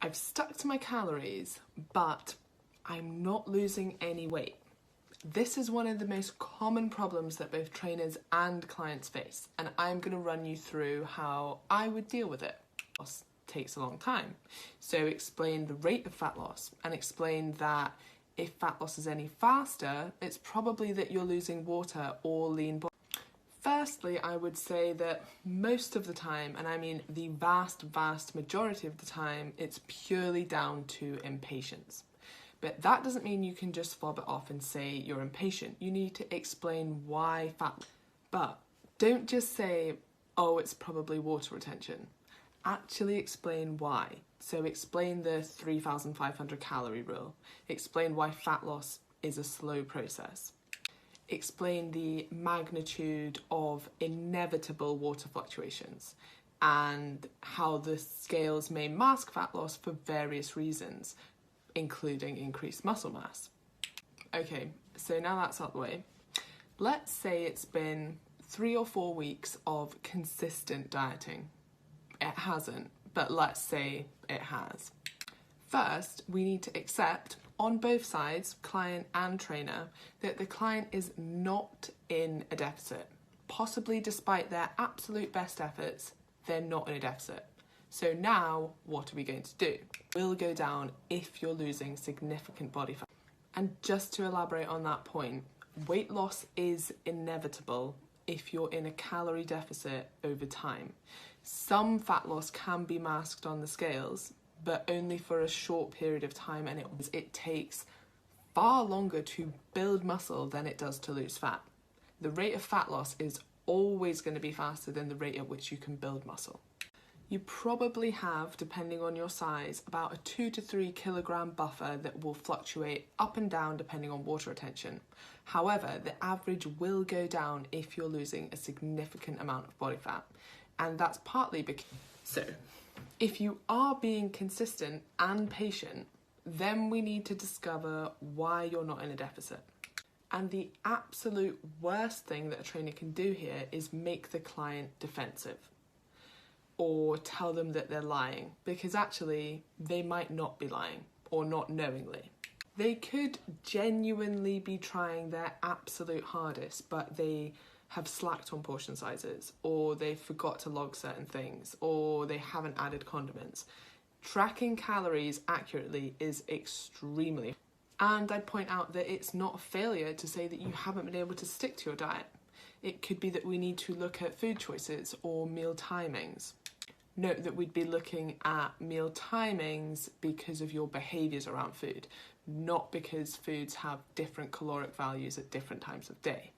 I've stuck to my calories, but I'm not losing any weight. This is one of the most common problems that both trainers and clients face, and I'm going to run you through how I would deal with it. Loss takes a long time, so explain the rate of fat loss and explain that if fat loss is any faster, it's probably that you're losing water or lean body. Firstly, I would say that most of the time, and I mean the vast majority of the time, it's purely down to impatience. But that doesn't mean you can just fob it off and say you're impatient. You need to explain why fat. But don't just say, oh, it's probably water retention. Actually explain why. So explain the 3,500 calorie rule. Explain why fat loss is a slow process. Explain the magnitude of inevitable water fluctuations and how the scales may mask fat loss for various reasons, including increased muscle mass. Okay, so now that's out of the way. Let's say it's been 3 or 4 weeks of consistent dieting. It hasn't, but let's say it has. First, we need to accept on both sides, client and trainer, that the client is not in a deficit. Possibly despite their absolute best efforts, they're not in a deficit. So now, what are we going to do? We'll go down if you're losing significant body fat. And just to elaborate on that point, weight loss is inevitable if you're in a calorie deficit over time. Some fat loss can be masked on the scales, but only for a short period of time, and it takes far longer to build muscle than it does to lose fat. The rate of fat loss is always going to be faster than the rate at which you can build muscle. You probably have, depending on your size, about a 2 to 3 kilogram buffer that will fluctuate up and down depending on water retention. However, the average will go down if you're losing a significant amount of body fat. And that's partly because... So, if you are being consistent and patient, then we need to discover why you're not in a deficit. And the absolute worst thing that a trainer can do here is make the client defensive or tell them that they're lying, because actually they might not be lying or not knowingly. They could genuinely be trying their absolute hardest, but they have slacked on portion sizes, or they forgot to log certain things, or they haven't added condiments. Tracking calories accurately is extremely... And I'd point out that it's not a failure to say that you haven't been able to stick to your diet. It could be that we need to look at food choices or meal timings. Note that we'd be looking at meal timings because of your behaviours around food, not because foods have different caloric values at different times of day.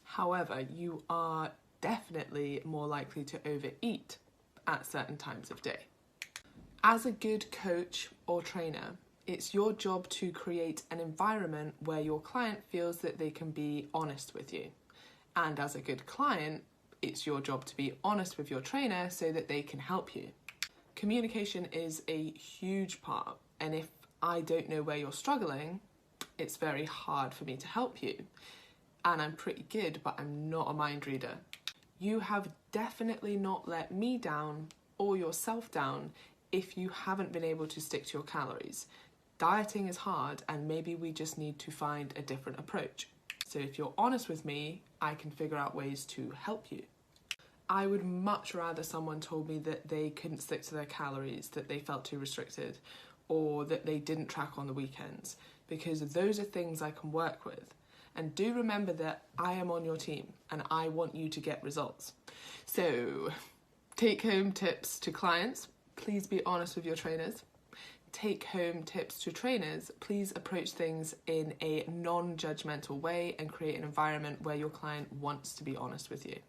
However, you are definitely more likely to overeat at certain times of day. As a good coach or trainer, it's your job to create an environment where your client feels that they can be honest with you. And as a good client, it's your job to be honest with your trainer so that they can help you. Communication is a huge part, and if I don't know where you're struggling, it's very hard for me to help you. And I'm pretty good, but I'm not a mind reader. You have definitely not let me down or yourself down if you haven't been able to stick to your calories. Dieting is hard, and maybe we just need to find a different approach. So if you're honest with me, I can figure out ways to help you. I would much rather someone told me that they couldn't stick to their calories, that they felt too restricted, or that they didn't track on the weekends, because those are things I can work with. And do remember that I am on your team and I want you to get results. So, take home tips to clients, please be honest with your trainers. Take home tips to trainers, please approach things in a non-judgmental way and create an environment where your client wants to be honest with you.